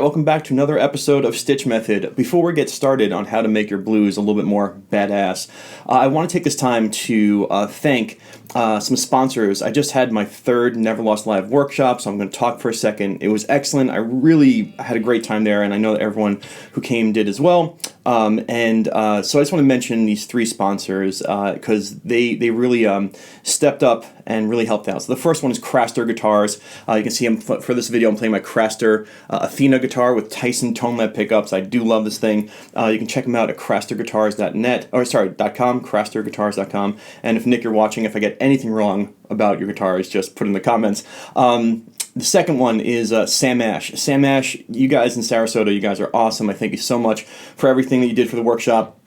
Alright, welcome back to another episode of StichMethod. Before we get started on how to make your blues a little bit more badass, I want to take this time to thank some sponsors. I just had my third Never Lost Live workshop, so I'm going to talk for a second. It was excellent. I really had a great time there, and I know that everyone who came did as well. So I just want to mention these three sponsors because they really stepped up and really helped out. So the first one is Craster Guitars. You can see for this video I'm playing my Craster Athena guitar with Tyson tone lab pickups. I do love this thing. You can check them out at crasterguitars.net, or sorry, .com, crasterguitars.com. And if Nick, you're watching, if I get anything wrong about your guitars, just put it in the comments. The second one is Sam Ash. Sam Ash, you guys in Sarasota, you guys are awesome. I thank you so much for everything that you did for the workshop.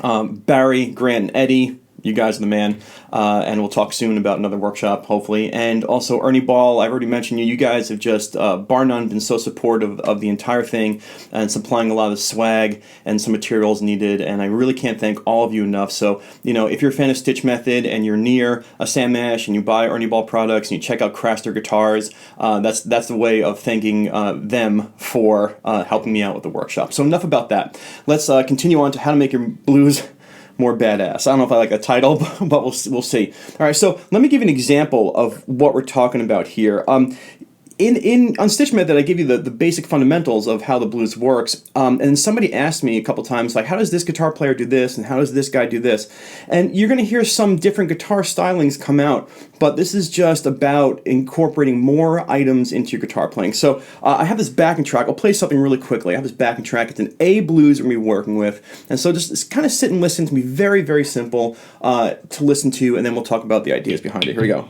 Barry, Grant, and Eddie, you guys are the man. And we'll talk soon about another workshop, hopefully. And also Ernie Ball, I've already mentioned you. You guys have just, bar none, been so supportive of the entire thing and supplying a lot of swag and some materials needed. And I really can't thank all of you enough. So, you know, if you're a fan of StichMethod and you're near a Sam Ash and you buy Ernie Ball products and you check out Craster Guitars, that's the way of thanking them for helping me out with the workshop. So enough about that. Let's continue on to how to make your blues more badass. I don't know if I like a title, but we'll see. All right, so let me give you an example of what we're talking about here. On StichMethod, I give you the basic fundamentals of how the blues works, and somebody asked me a couple times, like, how does this guitar player do this, and how does this guy do this? And you're going to hear some different guitar stylings come out, but this is just about incorporating more items into your guitar playing. So I have this backing track. I'll play something really quickly. I have this backing track. It's an A blues we're going to be working with, and so just kind of sit and listen. To be very, very simple to listen to, and then we'll talk about the ideas behind it. Here we go.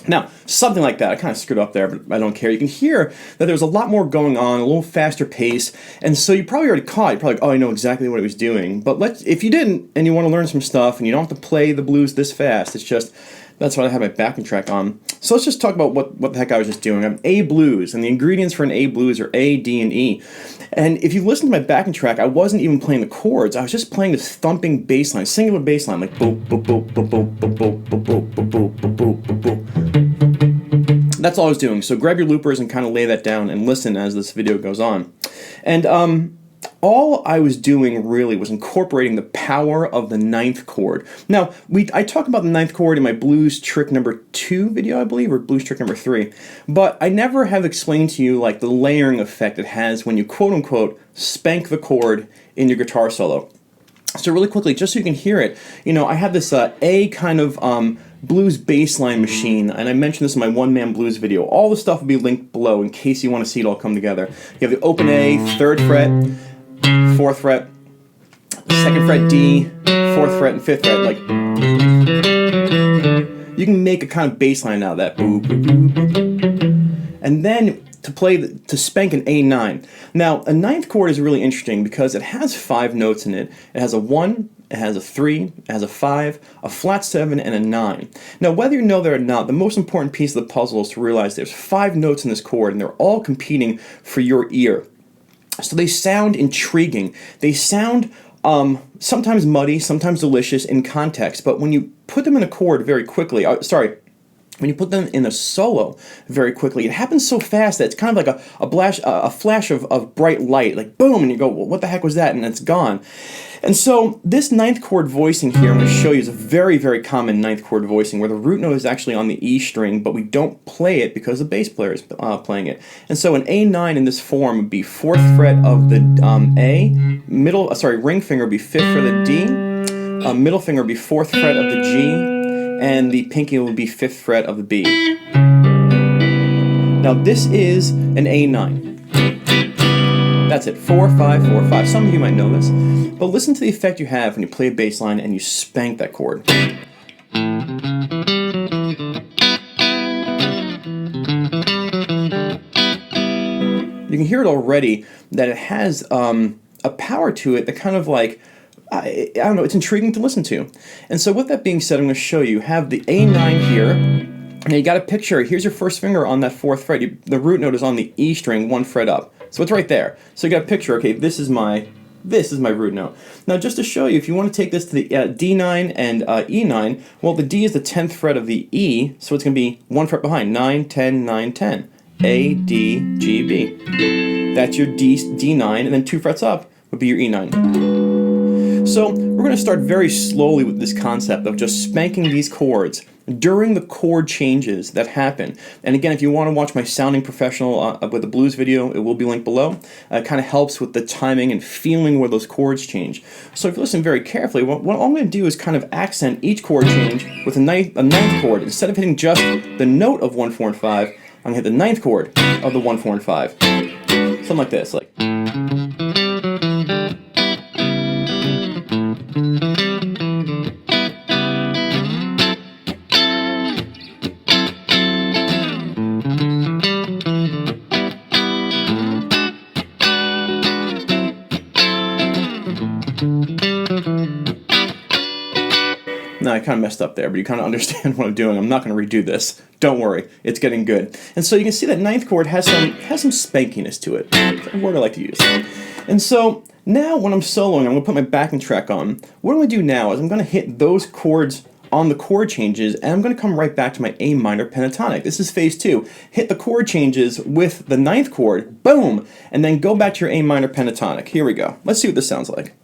Now, something like that, I kind of screwed up there, but I don't care. You can hear that there's a lot more going on, a little faster pace, and so you probably already caught. You're probably like, oh, I know exactly what he was doing. But if you didn't, and you want to learn some stuff, and you don't have to play the blues this fast, it's just, that's what I have my backing track on. So let's just talk about what the heck I was just doing. I'm A blues, and the ingredients for an A blues are A, D, and E. And if you listen to my backing track, I wasn't even playing the chords. I was just playing this thumping bass line, singular bass line, like boop, boop, boop, boop, boop, boop, boop, boop, boop, boop, boop, boop, boop, boop. That's all I was doing. So grab your loopers and kind of lay that down and listen as this video goes on. And all I was doing really was incorporating the power of the 9th chord. Now, I talk about the 9th chord in my blues trick number 2 video, I believe, or blues trick number 3. But I never have explained to you like the layering effect it has when you quote-unquote spank the chord in your guitar solo. So really quickly, just so you can hear it, you know, I have this A kind of blues bassline machine, and I mentioned this in my one-man blues video. All the stuff will be linked below in case you want to see it all come together. You have the open A, 3rd fret, 4th fret, 2nd fret D, 4th fret, and 5th fret. Like, you can make a kind of bass line out of that. Boop, boop, boop, boop. And then to spank an A9. Now, a 9th chord is really interesting because it has 5 notes in it. It has a 1, it has a 3, it has a 5, a flat 7, and a 9. Now, whether you know that or not, the most important piece of the puzzle is to realize there's 5 notes in this chord, and they're all competing for your ear. So they sound intriguing. They sound sometimes muddy, sometimes delicious in context, but when you put them in a chord very quickly, when you put them in a solo very quickly, it happens so fast that it's kind of like a flash of bright light, like boom, and you go, well, what the heck was that? And it's gone. And so this 9th chord voicing here I'm going to show you is a very, very common 9th chord voicing where the root note is actually on the E string, but we don't play it because the bass player is playing it. And so an A9 in this form would be 4th fret of the A, ring finger would be 5th fret of the D, middle finger would be 4th fret of the G, and the pinky would be 5th fret of the B. Now this is an A9. That's it, 4, 5, 4, 5. Some of you might know this, but listen to the effect you have when you play a bass line and you spank that chord. You can hear it already that it has a power to it that kind of like, I don't know, it's intriguing to listen to. And so with that being said, I'm going to show you. Have the A9 here, and you got a picture. Here's your first finger on that 4th fret. The root note is on the E string, 1 fret up. So it's right there. So you got a picture, okay, this is my root note. Now just to show you, if you want to take this to the D9 and E9, well, the D is the 10th fret of the E, so it's going to be 1 fret behind, 9, 10, 9, 10. A, D, G, B. That's your D9, and then 2 frets up would be your E9. So we're going to start very slowly with this concept of just spanking these chords during the chord changes that happen. And again, if you want to watch my Sounding Professional with the blues video, it will be linked below. It kind of helps with the timing and feeling where those chords change. So if you listen very carefully, what I'm going to do is kind of accent each chord change with a ninth chord. Instead of hitting just the note of 1, 4, and 5, I'm going to hit the 9th chord of the 1, 4, and 5. Something like this, like. Now, I kind of messed up there, but you kind of understand what I'm doing. I'm not going to redo this. Don't worry, it's getting good. And so you can see that 9th chord has some spankiness to it. It's a word I like to use. And so now when I'm soloing, I'm going to put my backing track on. What I'm going to do now is I'm going to hit those chords on the chord changes, and I'm going to come right back to my A minor pentatonic. This is phase 2. Hit the chord changes with the 9th chord, boom, and then go back to your A minor pentatonic. Here we go. Let's see what this sounds like.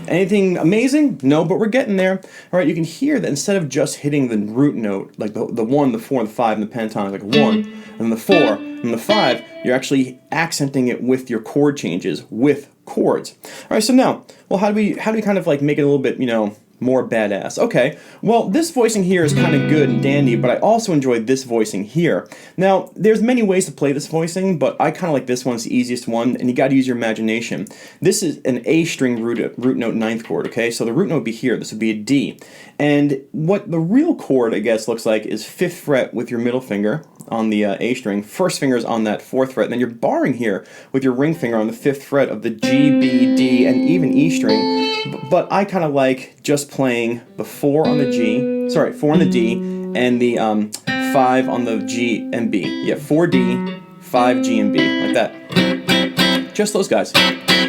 Anything amazing? No, but we're getting there. All right, you can hear that instead of just hitting the root note, like the 1, the 4, and the 5 in the pentatonic, like 1, and the 4, and the 5, you're actually accenting it with your chord changes, with chords. All right, so now, well, how do we kind of like make it a little bit, you know, more badass? Okay, well, this voicing here is kind of good and dandy, but I also enjoy this voicing here. Now, there's many ways to play this voicing, but I kind of like this one. It's the easiest one, and you got to use your imagination. This is an A string root note 9th chord, okay? So the root note would be here. This would be a D. And what the real chord, I guess, looks like is 5th fret with your middle finger on the A string, first finger's on that 4th fret, and then you're barring here with your ring finger on the 5th fret of the G, B, D, and even E string. But I kind of like just playing the 4 on the G, 4 on the D, and the 5 on the G and B. Yeah, 4D, 5 G and B, like that. Just those guys.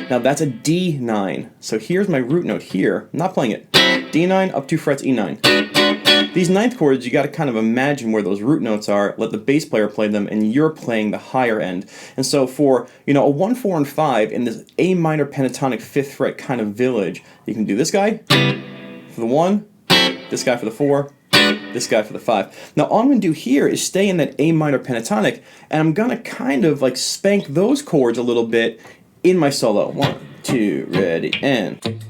Now that's a D9. So here's my root note here. I'm not playing it. D9, up 2 frets, E9. These 9th chords, you got to kind of imagine where those root notes are, let the bass player play them, and you're playing the higher end. And so for, you know, a 1, 4, and 5 in this A minor pentatonic 5th fret kind of village, you can do this guy for the 1, this guy for the 4, this guy for the 5. Now all I'm going to do here is stay in that A minor pentatonic, and I'm going to kind of like spank those chords a little bit in my solo. 1, 2, ready, and...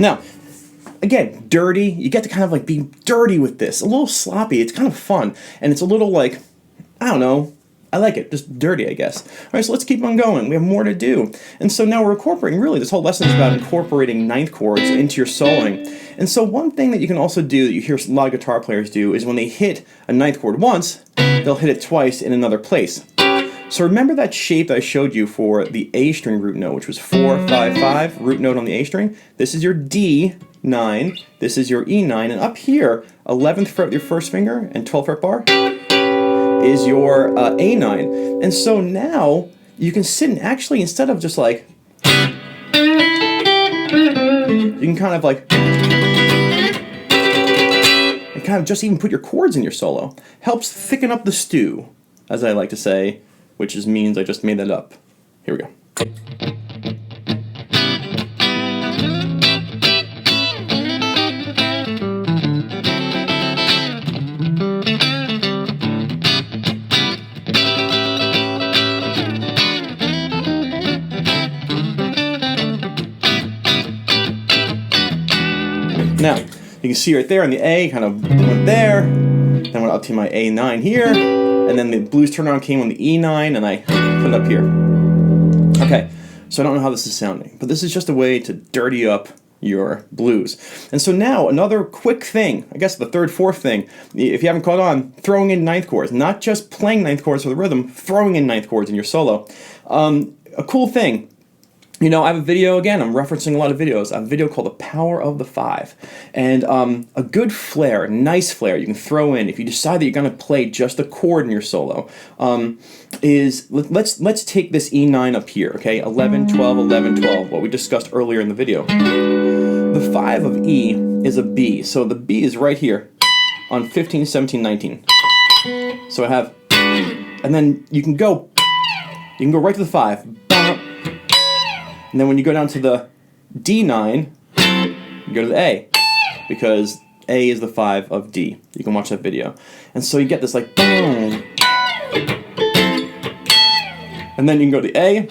Now, again, dirty, you get to kind of like be dirty with this, a little sloppy, it's kind of fun, and it's a little like, I don't know, I like it, just dirty, I guess. All right, so let's keep on going, we have more to do. And so now we're incorporating, really, this whole lesson is about incorporating 9th chords into your soloing. And so one thing that you can also do, that you hear a lot of guitar players do, is when they hit a 9th chord once, they'll hit it twice in another place. So remember that shape that I showed you for the A string root note, which was 4, 5, 5, root note on the A string? This is your D9, this is your E9, and up here, 11th fret with your first finger and 12th fret bar is your A9. And so now you can sit and actually, instead of just like, you can kind of like, and kind of just even put your chords in your solo. Helps thicken up the stew, as I like to say, which just means I just made that up. Here we go. Now, you can see right there on the A, kind of went there, then went up to my A9 here, and then the blues turnaround came on the E9, and I put it up here. Okay, so I don't know how this is sounding, but this is just a way to dirty up your blues. And so now, another quick thing, I guess the third, fourth thing, if you haven't caught on, throwing in 9th chords. Not just playing 9th chords for the rhythm, throwing in 9th chords in your solo. A cool thing, you know, I have a video, again, I'm referencing a lot of videos. I have a video called The Power of the Five. And a good flare, a nice flare you can throw in if you decide that you're going to play just a chord in your solo, is, let's take this E9 up here, okay? 11, 12, 11, 12, what we discussed earlier in the video. The 5 of E is a B, so the B is right here on 15, 17, 19. So I have, and then you can go right to the 5. And then when you go down to the D9, you go to the A, because A is the 5 of D. You can watch that video. And so you get this like, boom. And then you can go to the A.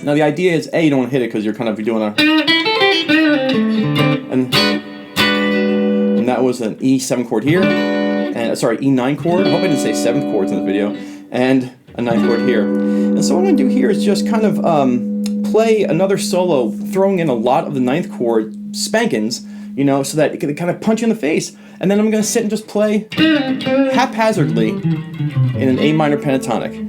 Now the idea is A, you don't want to hit it because you're kind of doing a, and that was an E7 chord here, and sorry, E9 chord. I hope I didn't say 7th chords in the video, and a 9th chord here. And so what I'm going to do here is just kind of play another solo, throwing in a lot of the 9th chord spankings, you know, so that it can kind of punch you in the face. And then I'm going to sit and just play haphazardly in an A minor pentatonic.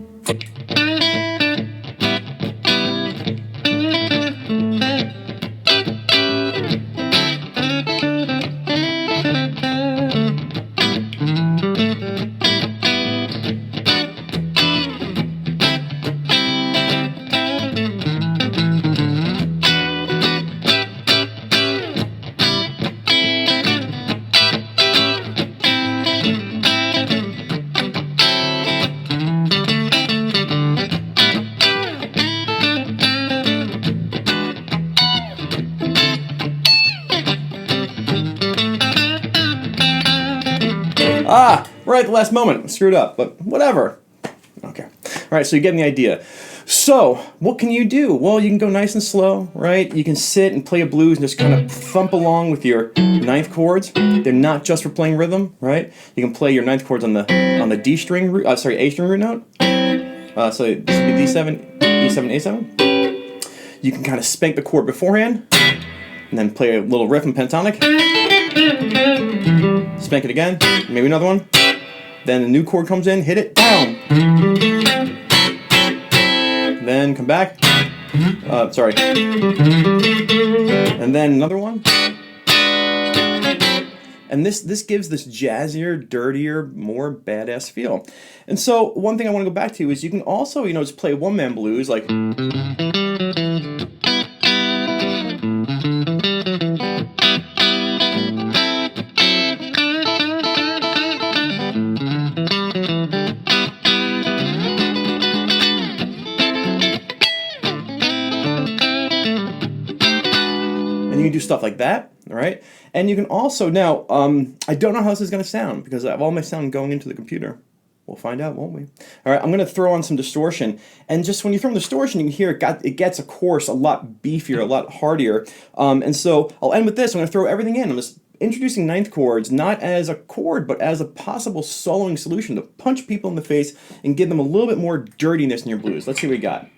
Right at the last moment, I screwed up, but whatever. Okay. All right, so you're getting the idea. So, what can you do? Well, you can go nice and slow, right? You can sit and play a blues and just kind of thump along with your 9th chords. They're not just for playing rhythm, right? You can play your 9th chords on the D string, A string root note. So this would be D7, E7, A7. You can kind of spank the chord beforehand, and then play a little riff in pentatonic. Spank it again, maybe another one. Then a new chord comes in, hit it, down. Then come back. Sorry. And then another one. And this gives this jazzier, dirtier, more badass feel. And so one thing I want to go back to is you can also, you know, just play one-man blues like. You can do stuff like that, all right? And you can also, now, I don't know how this is going to sound because I have all my sound going into the computer. We'll find out, won't we? All right, I'm going to throw on some distortion. And just when you throw on distortion, you can hear it gets, of course, a lot beefier, a lot hardier. And so I'll end with this. I'm going to throw everything in. I'm just introducing 9th chords, not as a chord, but as a possible soloing solution to punch people in the face and give them a little bit more dirtiness in your blues. Let's see what we got.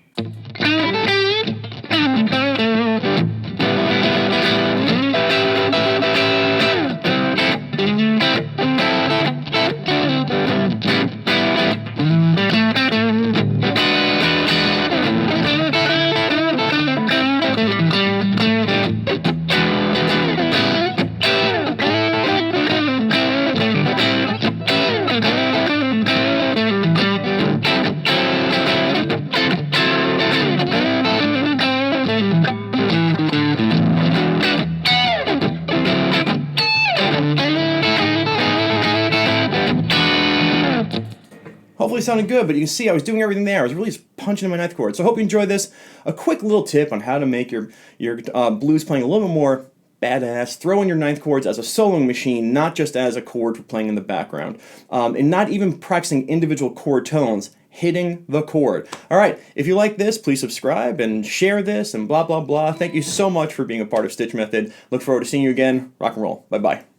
really sounded good, but you can see I was doing everything there. I was really just punching in my 9th chord. So I hope you enjoyed this. A quick little tip on how to make your blues playing a little bit more badass. Throw in your 9th chords as a soloing machine, not just as a chord for playing in the background. And not even practicing individual chord tones, hitting the chord. All right, if you like this, please subscribe and share this and blah, blah, blah. Thank you so much for being a part of StichMethod. Look forward to seeing you again. Rock and roll. Bye-bye.